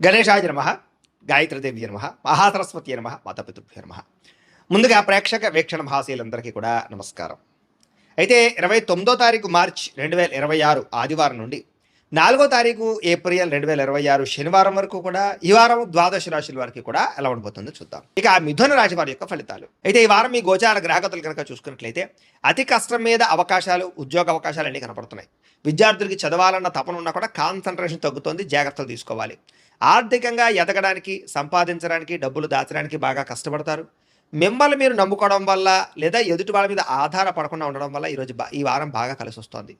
గణేశాయ నమః, గాయత్రీదేవి నమః, మహాసరస్వతి నమః, మాతాపితృభ్యో నమః. ముందుగా ప్రేక్షక వీక్షణ మహాశీలందరికీ కూడా నమస్కారం. అయితే 29వ తారీఖు మార్చ్ 2026 ఆదివారం నుండి 4వ తారీఖు ఏప్రిల్ 2026 శనివారం వరకు కూడా ఈ వారం ద్వాదశ రాశుల వారికి కూడా ఎలా ఉండబోతుందో చూద్దాం. ఇక మిథున రాశి వారి యొక్క ఫలితాలు. అయితే ఈ వారం మీ గోచార గ్రహగతులు కనుక చూసుకున్నట్లయితే అతి కష్టం మీద అవకాశాలు, ఉద్యోగ అవకాశాలు అన్నీ కనపడుతున్నాయి. విద్యార్థులకి చదవాలన్న తపన ఉన్నా కూడా కాన్సన్ట్రేషన్ తగ్గుతుంది, జాగ్రత్తలు తీసుకోవాలి. ఆర్థికంగా ఎదగడానికి, సంపాదించడానికి, డబ్బులు దాచడానికి బాగా కష్టపడతారు. మిమ్మల్ని మీరు నమ్ముకోవడం వల్ల లేదా ఎదుటి వాళ్ళ మీద ఆధారపడకుండా ఉండడం వల్ల ఈ వారం బాగా కలిసి వస్తుంది.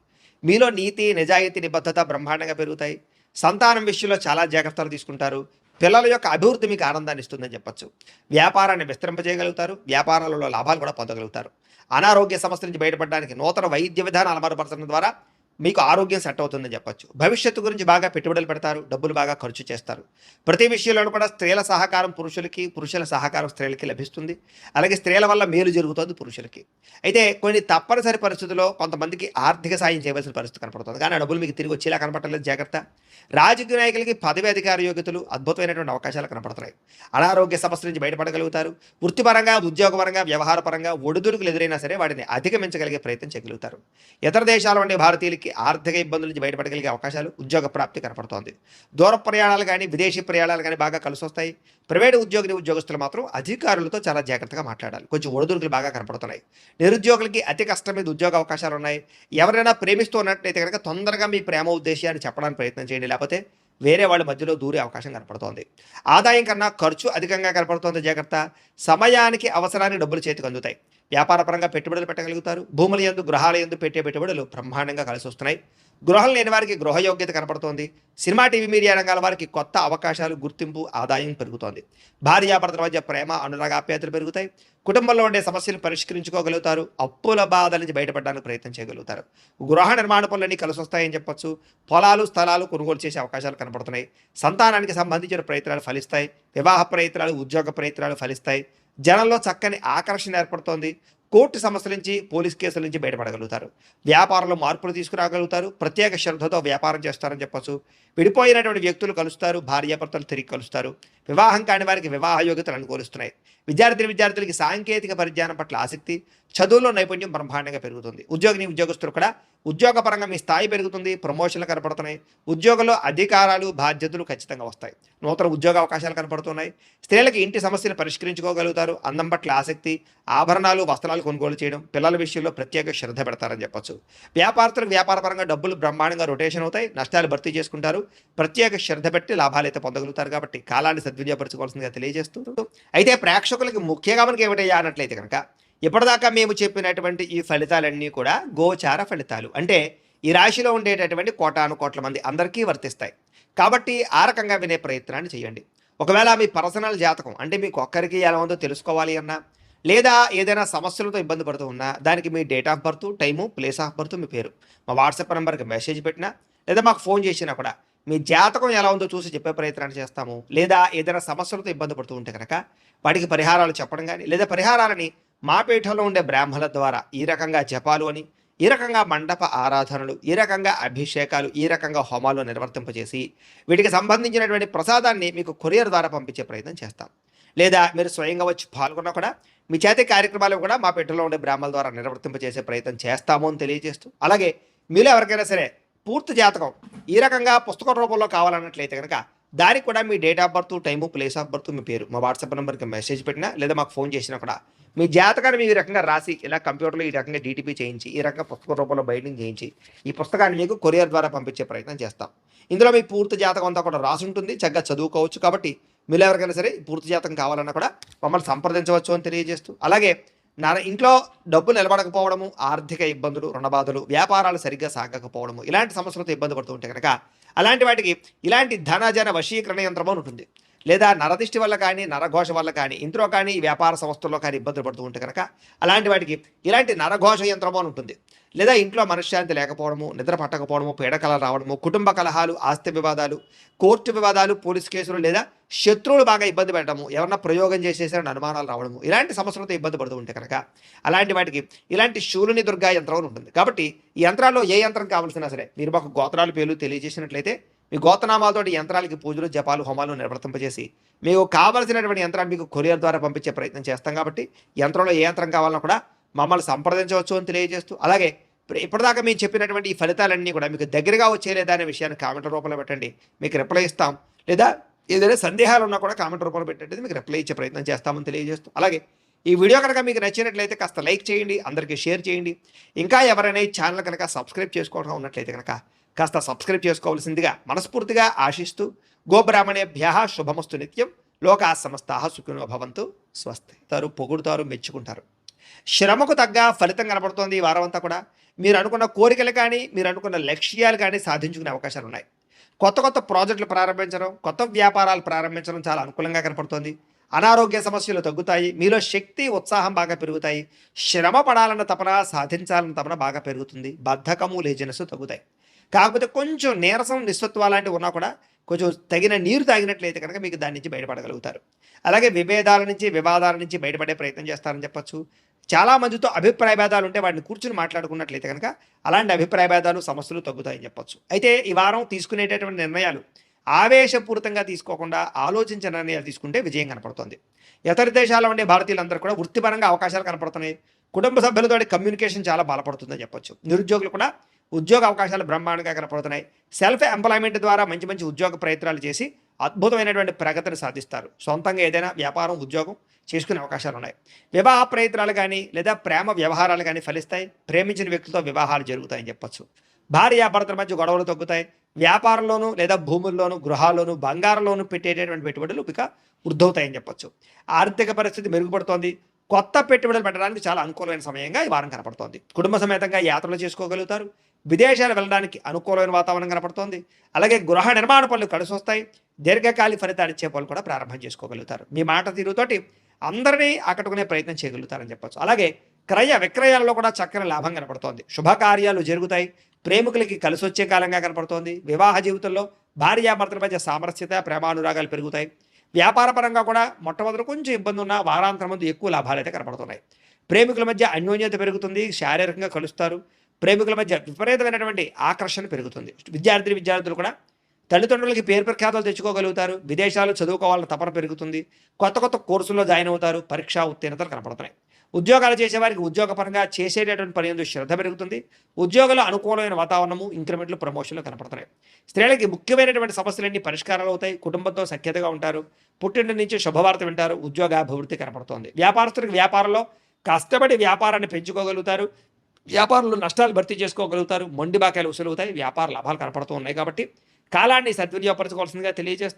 మీలో నీతి, నిజాయితీ, నిబద్ధత బ్రహ్మాండంగా పెరుగుతాయి. సంతానం విషయంలో చాలా జాగ్రత్తలు తీసుకుంటారు. పిల్లల యొక్క అభివృద్ధి మీకు ఆనందాన్ని ఇస్తుందని చెప్పొచ్చు. వ్యాపారాన్ని విస్తరింపజేయగలుగుతారు. వ్యాపారాలలో లాభాలు కూడా పొందగలుగుతారు. అనారోగ్య సమస్యల నుంచి బయటపడడానికి నూతన వైద్య విధానాలు అమలుపరచడం ద్వారా మీకు ఆరోగ్యం సెట్ అవుతుందని చెప్పొచ్చు. భవిష్యత్తు గురించి బాగా పెట్టుబడులు పెడతారు. డబ్బులు బాగా ఖర్చు చేస్తారు. ప్రతి విషయంలోనూ కూడా స్త్రీల సహకారం పురుషులకి, పురుషుల సహకారం స్త్రీలకి లభిస్తుంది. అలాగే స్త్రీల వల్ల మేలు జరుగుతుంది పురుషులకి. అయితే కొన్ని తప్పనిసరి పరిస్థితుల్లో కొంతమందికి ఆర్థిక సాయం చేయవలసిన పరిస్థితి కనపడుతుంది. కానీ ఆ డబ్బులు మీకు తిరిగి వచ్చేలా కనపడలేదు, జాగ్రత్త. రాజకీయ నాయకులకి పదవి అధికార యోగ్యతలు, అద్భుతమైనటువంటి అవకాశాలు కనపడుతున్నాయి. అనారోగ్య సమస్యల నుంచి బయటపడగలుగుతారు. వృత్తిపరంగా, ఉద్యోగపరంగా, వ్యవహారపరంగా ఒడిదుడుకులు ఎదురైనా సరే వాటిని అధిగమించగలిగే ప్రయత్నం చేయగలుగుతారు. ఇతర దేశాల వంటి భారతీయులకి ఆర్థిక ఇబ్బందుల నుంచి బయటపడగలిగే అవకాశాలు, ఉద్యోగ ప్రాప్తి కనపడుతోంది. దూర ప్రయాణాలు కానీ, విదేశీ ప్రయాణాలు కానీ బాగా కలిసి వస్తాయి. ప్రైవేటు ఉద్యోగస్తులు మాత్రం అధికారులతో చాలా జాగ్రత్తగా మాట్లాడాలి. కొంచెం ఒడిదుడుకులు బాగా కనపడుతున్నాయి. నిరుద్యోగులకి అతి కష్టం మీద ఉద్యోగ అవకాశాలు ఉన్నాయి. ఎవరైనా ప్రేమిస్తూ ఉన్నట్లయితే కనుక తొందరగా మీ ప్రేమ ఉద్దేశాన్ని చెప్పడానికి ప్రయత్నం చేయండి, లేకపోతే వేరే వాళ్ళ మధ్యలో దూరే అవకాశం కనపడుతోంది. ఆదాయం కన్నా ఖర్చు అధికంగా కనపడుతోంది, జాగ్రత్త. సమయానికి అవసరానికి డబ్బులు చేతికి అందుతాయి. వ్యాపారపరంగా పెట్టుబడులు పెట్టగలుగుతారు. భూముల యందు, గృహాల యందు పెట్టే పెట్టుబడులు బ్రహ్మాండంగా కలిసి వస్తున్నాయి. గృహం లేని వారికి గృహయోగ్యత కనపడుతోంది. సినిమా, టీవీ, మీడియా రంగాల వారికి కొత్త అవకాశాలు, గుర్తింపు, ఆదాయం పెరుగుతోంది. భార్యాభర్తల మధ్య ప్రేమ, అనురాగ, ఆప్యాయతలు పెరుగుతాయి. కుటుంబంలో ఉండే సమస్యలు పరిష్కరించుకోగలుగుతారు. అప్పుల బాధల నుంచి బయటపడడానికి ప్రయత్నం చేయగలుగుతారు. గృహ నిర్మాణ పనులన్నీ కలిసి వస్తాయని చెప్పొచ్చు. పొలాలు, స్థలాలు కొనుగోలు చేసే అవకాశాలు కనపడుతున్నాయి. సంతానానికి సంబంధించిన ప్రయత్నాలు ఫలిస్తాయి. వివాహ ప్రయత్నాలు, ఉద్యోగ ప్రయత్నాలు ఫలిస్తాయి. జనంలో చక్కని ఆకర్షణ ఏర్పడుతోంది. కోర్టు సమస్యల నుంచి, పోలీస్ కేసుల నుంచి బయటపడగలుగుతారు. వ్యాపారంలో మార్పులు తీసుకురాగలుగుతారు. ప్రత్యేక శ్రద్ధతో వ్యాపారం చేస్తారని చెప్పచ్చు. విడిపోయినటువంటి వ్యక్తులు కలుస్తారు. భార్యాభర్తలు తిరిగి కలుస్తారు. వివాహం కాని వారికి వివాహ యోగ్యతలు అనుకూలిస్తున్నాయి. విద్యార్థులకి సాంకేతిక పరిజ్ఞానం పట్ల ఆసక్తి, చదువులో నైపుణ్యం బ్రహ్మాండంగా పెరుగుతుంది. ఉద్యోగస్తులు కూడా ఉద్యోగపరంగా మీ స్థాయి పెరుగుతుంది. ప్రమోషన్లు కనపడుతున్నాయి. ఉద్యోగంలో అధికారాలు, బాధ్యతలు ఖచ్చితంగా వస్తాయి. నూతన ఉద్యోగ అవకాశాలు కనపడుతున్నాయి. స్త్రీలకి ఇంటి సమస్యలు పరిష్కరించుకోగలుగుతారు. అందం పట్ల ఆసక్తి, ఆభరణాలు, వస్త్రాలు కొనుగోలు చేయడం, పిల్లల విషయంలో ప్రత్యేక శ్రద్ధ పెడతారని చెప్పొచ్చు. వ్యాపారస్తులకు వ్యాపారపరంగా డబ్బులు బ్రహ్మాండంగా రొటేషన్ అవుతాయి. నష్టాలు భర్తీ చేసుకుంటారు. ప్రత్యేక శ్రద్ధ పెట్టి లాభాలు అయితే పొందగలుగుతారు. కాబట్టి కాలాన్ని సద్వినియోగపరచుకోవాల్సిందిగా తెలియజేస్తూ, అయితే ప్రేక్షకులకి ముఖ్యంగా మనకి ఏమిటయ్యా అన్నట్లయితే కనుక ఇప్పటిదాకా మేము చెప్పినటువంటి ఈ ఫలితాలన్నీ కూడా గోచార ఫలితాలు. అంటే ఈ రాశిలో ఉండేటటువంటి కోటాను కోట్ల మంది అందరికీ వర్తిస్తాయి. కాబట్టి ఆ రకంగా వినే ప్రయత్నాన్ని చేయండి. ఒకవేళ మీ పర్సనల్ జాతకం అంటే మీకు ఒక్కరికి ఎలా ఉందో తెలుసుకోవాలి అన్నా, లేదా ఏదైనా సమస్యలతో ఇబ్బంది పడుతూ ఉన్నా, దానికి మీ date of birth, time, place of birth, మీ పేరు మా వాట్సాప్ నెంబర్కి మెసేజ్ పెట్టినా, లేదా మాకు ఫోన్ చేసినా కూడా మీ జాతకం ఎలా ఉందో చూసి చెప్పే ప్రయత్నాన్ని చేస్తాము. లేదా ఏదైనా సమస్యలతో ఇబ్బంది పడుతూ ఉంటే కనుక వాటికి పరిహారాలు చెప్పడం కానీ, లేదా పరిహారాలని మా పీఠంలో ఉండే బ్రాహ్మణుల ద్వారా ఈ రకంగా జపాలు అని, ఈ రకంగా మండప ఆరాధనలు, ఈ రకంగా అభిషేకాలు, ఈ రకంగా హోమాలు నిర్వర్తింపజేసి వీటికి సంబంధించినటువంటి ప్రసాదాన్ని మీకు కొరియర్ ద్వారా పంపించే ప్రయత్నం చేస్తాం. లేదా మీరు స్వయంగా వచ్చి పాల్గొన్నా కూడా మీ చేతి కార్యక్రమాలు కూడా మా పీఠంలో ఉండే బ్రాహ్మణుల ద్వారా నిర్వర్తింపజేసే ప్రయత్నం చేస్తాము అని తెలియజేస్తూ, అలాగే మీలో ఎవరికైనా సరే పూర్తి జాతకం ఈ రకంగా పుస్తక రూపంలో కావాలన్నట్లయితే కనుక దానికి కూడా మీ date of birth, time, place of birth, మీ పేరు మా వాట్సాప్ నెంబర్కి మెసేజ్ పెట్టినా, లేదా మాకు ఫోన్ చేసినా కూడా మీ జాతకాన్ని ఈ రకంగా రాసి ఇలా కంప్యూటర్లో ఈ రకంగా డీటీపీ చేయించి, ఈ రకంగా పుస్తక రూపంలో బైండింగ్ చేయించి ఈ పుస్తకాన్ని మీకు కొరియర్ ద్వారా పంపించే ప్రయత్నం చేస్తాం. ఇందులో మీ పూర్తి జాతకం అంతా కూడా రాసి ఉంటుంది. చక్కగా చదువుకోవచ్చు. కాబట్టి మీరు ఎవరికైనా సరే పూర్తి జాతకం కావాలన్నా కూడా మమ్మల్ని సంప్రదించవచ్చు అని తెలియజేస్తూ, అలాగే ఇంట్లో డబ్బు నిలబడకపోవడము, ఆర్థిక ఇబ్బందులు, రుణబాధలు, వ్యాపారాలు సరిగ్గా సాగకపోవడము, ఇలాంటి సమస్యలతో ఇబ్బంది పడుతూ ఉంటే కనుక అలాంటి వాటికి ఇలాంటి ధనజన వశీకరణ యంత్రం అని ఉంటుంది. లేదా నరదిష్టి వల్ల కానీ, నరఘోష వల్ల కానీ, ఇంట్లో కానీ, వ్యాపార సంస్థల్లో కానీ ఇబ్బందులు పడుతూ ఉంటే కనుక అలాంటి వాటికి ఇలాంటి నరఘోష యంత్రము అని ఉంటుంది. లేదా ఇంట్లో మనశ్శాంతి లేకపోవడము, నిద్ర పట్టకపోవడము, పీడకలలు రావడము, కుటుంబ కలహాలు, ఆస్తి వివాదాలు, కోర్టు వివాదాలు, పోలీస్ కేసులు, లేదా శత్రువులు బాగా ఇబ్బంది పెట్టడము, ఎవరన్నా ప్రయోగం చేసేసారని అనుమానాలు రావడము, ఇలాంటి సమస్యలతో ఇబ్బంది పడుతూ ఉంటే కనుక అలాంటి వాటికి ఇలాంటి శూలుని దుర్గా యంత్రం ఉంటుంది. కాబట్టి ఈ యంత్రాల్లో ఏ యంత్రం కావాల్సినా సరే మీరు మాకు గోత్రాలు పేర్లు తెలియజేసినట్లయితే మీ గోత్రనామాలతోటి యంత్రాలకి పూజలు, జపాలు, హోమాలు నిర్వర్తింపజేసి మీకు కావలసినటువంటి యంత్రాన్ని మీకు కొరియర్ ద్వారా పంపించే ప్రయత్నం చేస్తాం కాబట్టి యంత్రంలో ఏ యంత్రం కావాలన్నా కూడా మమ్మల్ని సంప్రదించవచ్చు అని తెలియజేస్తూ, అలాగే ఇప్పటిదాకా మేము చెప్పినటువంటి ఈ ఫలితాలన్నీ కూడా మీకు దగ్గరగా వచ్చేలేదా అనే విషయాన్ని కామెంట్ రూపంలో పెట్టండి, మీకు రిప్లై ఇస్తాం. లేదా ఏదైనా సందేహాలు ఉన్నా కూడా కామెంట్ రూపంలో పెట్టండి, మీకు రిప్లై ఇచ్చే ప్రయత్నం చేస్తామని తెలియజేస్తూ, అలాగే ఈ వీడియో కనుక మీకు నచ్చినట్లయితే కాస్త లైక్ చేయండి, అందరికీ షేర్ చేయండి. ఇంకా ఎవరైనా ఈ ఛానల్ కనుక సబ్స్క్రైబ్ చేసుకోవడం ఉన్నట్లయితే కనుక కాస్త సబ్స్క్రైబ్ చేసుకోవాల్సిందిగా మనస్ఫూర్తిగా ఆశిస్తూ, గోబ్రాహ్మణేభ్యః శుభమస్తు నిత్యం, లోకా సమస్తాః సుఖినో భవంతు, స్వస్తి. పొగుడుతారు, మెచ్చుకుంటారు. శ్రమకు తగ్గ ఫలితం కనబడుతోంది ఈ వారం అంతా కూడా. మీరు అనుకున్న కోరికలు కానీ, మీరు అనుకున్న లక్ష్యాలు కానీ సాధించుకునే అవకాశాలు ఉన్నాయి. కొత్త కొత్త ప్రాజెక్టులు ప్రారంభించడం, కొత్త వ్యాపారాలు ప్రారంభించడం చాలా అనుకూలంగా కనపడుతోంది. అనారోగ్య సమస్యలు తగ్గుతాయి, మీలో శక్తి, ఉత్సాహం బాగా పెరుగుతాయి. శ్రమ పడాలన్న తపన, సాధించాలన్న తపన బాగా పెరుగుతుంది. బద్ధకము, లేజినెస్ తగ్గుతాయి. కాకపోతే కొంచెం నీరసం, నిస్సత్వ లాంటివి ఉన్నా కూడా కొంచెం తగిన నీరు తాగినట్లయితే కనుక మీకు దాని నుంచి బయటపడగలుగుతారు. అలాగే విభేదాల నుంచి, వివాదాల నుంచి బయటపడే ప్రయత్నం చేస్తారని చెప్పచ్చు. చాలా మందితో అభిప్రాయ భేదాలు ఉంటే వాటిని కూర్చుని మాట్లాడుకున్నట్లయితే కనుక అలాంటి అభిప్రాయ భేదాలు, సమస్యలు తగ్గుతాయని చెప్పచ్చు. అయితే ఈ వారం తీసుకునేటటువంటి నిర్ణయాలు ఆవేశపూరితంగా తీసుకోకుండా ఆలోచించిన నిర్ణయాలు తీసుకుంటే విజయం కనపడుతుంది. ఇతర దేశాల్లో ఉండే భారతీయులందరూ కూడా వృత్తిపరంగా అవకాశాలు కనపడుతున్నాయి. కుటుంబ సభ్యులతో కమ్యూనికేషన్ చాలా బలపడుతుందని చెప్పొచ్చు. నిరుద్యోగులు కూడా ఉద్యోగ అవకాశాలు బ్రహ్మాండంగా కనపడుతున్నాయి. సెల్ఫ్ ఎంప్లాయ్మెంట్ ద్వారా మంచి మంచి ఉద్యోగ ప్రయత్నాలు చేసి అద్భుతమైనటువంటి ప్రగతిని సాధిస్తారు. సొంతంగా ఏదైనా వ్యాపారం, ఉద్యోగం చేసుకునే అవకాశాలు ఉన్నాయి. వివాహ ప్రయత్నాలు కానీ లేదా ప్రేమ వ్యవహారాలు కానీ ఫలిస్తాయి. ప్రేమించిన వ్యక్తులతో వివాహాలు జరుగుతాయని చెప్పొచ్చు. భార్యాభర్తల మధ్య గొడవలు తగ్గుతాయి. వ్యాపారంలోనూ లేదా భూముల్లోనూ, గృహాల్లోనూ, బంగారంలోనూ పెట్టేటటువంటి పెట్టుబడులు ఇక వృద్ధవుతాయని చెప్పొచ్చు. ఆర్థిక పరిస్థితి మెరుగుపడుతోంది. కొత్త పెట్టుబడులు పెట్టడానికి చాలా అనుకూలమైన సమయంగా ఈ వారం కనపడుతోంది. కుటుంబ సమేతంగా యాత్రలు చేసుకోగలుగుతారు. విదేశాలు వెళ్ళడానికి అనుకూలమైన వాతావరణం కనపడుతోంది. అలాగే గృహ నిర్మాణ పనులు కలిసి వస్తాయి. దీర్ఘకాలిక ఫలితాలు ఇచ్చే పనులు కూడా ప్రారంభం చేసుకోగలుగుతారు. మీ మాట తీరుతోటి అందరినీ ఆకట్టుకునే ప్రయత్నం చేయగలుగుతారని చెప్పొచ్చు. అలాగే క్రయ విక్రయాల్లో కూడా చక్కని లాభం కనపడుతోంది. శుభకార్యాలు జరుగుతాయి. ప్రేమికులకి కలిసి వచ్చే కాలంగా కనపడుతోంది. వివాహ జీవితంలో భార్యాభర్తల మధ్య సామరస్యత, ప్రేమానురాగాలు పెరుగుతాయి. వ్యాపార పరంగా కూడా మొట్టమొదటి కొంచెం ఇబ్బంది ఉన్న వారాంతరం ముందు ఎక్కువ లాభాలు అయితే కనపడుతున్నాయి. ప్రేమికుల మధ్య అన్యోన్యత పెరుగుతుంది. శారీరకంగా కలుస్తారు. ప్రేమికుల మధ్య విపరీతమైనటువంటి ఆకర్షణ పెరుగుతుంది. విద్యార్థులు కూడా తల్లిదండ్రులకి పేరు ప్రఖ్యాతలు తెచ్చుకోగలుగుతారు. విదేశాలు చదువుకోవాలన్న తపన పెరుగుతుంది. కొత్త కొత్త కోర్సుల్లో జాయిన్ అవుతారు. పరీక్షా ఉత్తీర్ణతలు కనపడుతున్నాయి. ఉద్యోగాలు చేసేవారికి ఉద్యోగపరంగా చేసేటటువంటి పని యందు శ్రద్ధ పెరుగుతుంది. ఉద్యోగుల అనుకూలమైన వాతావరణము, ఇంక్రిమెంట్లు, ప్రమోషన్లు కనపడుతున్నాయి. స్త్రీలకి ముఖ్యమైనటువంటి సమస్యలన్నీ పరిష్కారాలు అవుతాయి. కుటుంబంతో సఖ్యతగా ఉంటారు. పుట్టింటి నుంచి శుభవార్త వింటారు. ఉద్యోగాభివృద్ధి కనపడుతోంది. వ్యాపారస్తులకు వ్యాపారంలో కష్టపడి వ్యాపారాన్ని పెంచుకోగలుగుతారు. వ్యాపారంలో నష్టాలు భర్తీ చేసుకోగలుగుతారు. మొండి బాకాయలు వసూలవుతాయి. వ్యాపార లాభాలు కనపడుతూ ఉన్నాయి కాబట్టి కాలాన్ని సద్వినియోగపరచుకోవాల్సిందిగా తెలియజేస్తారు.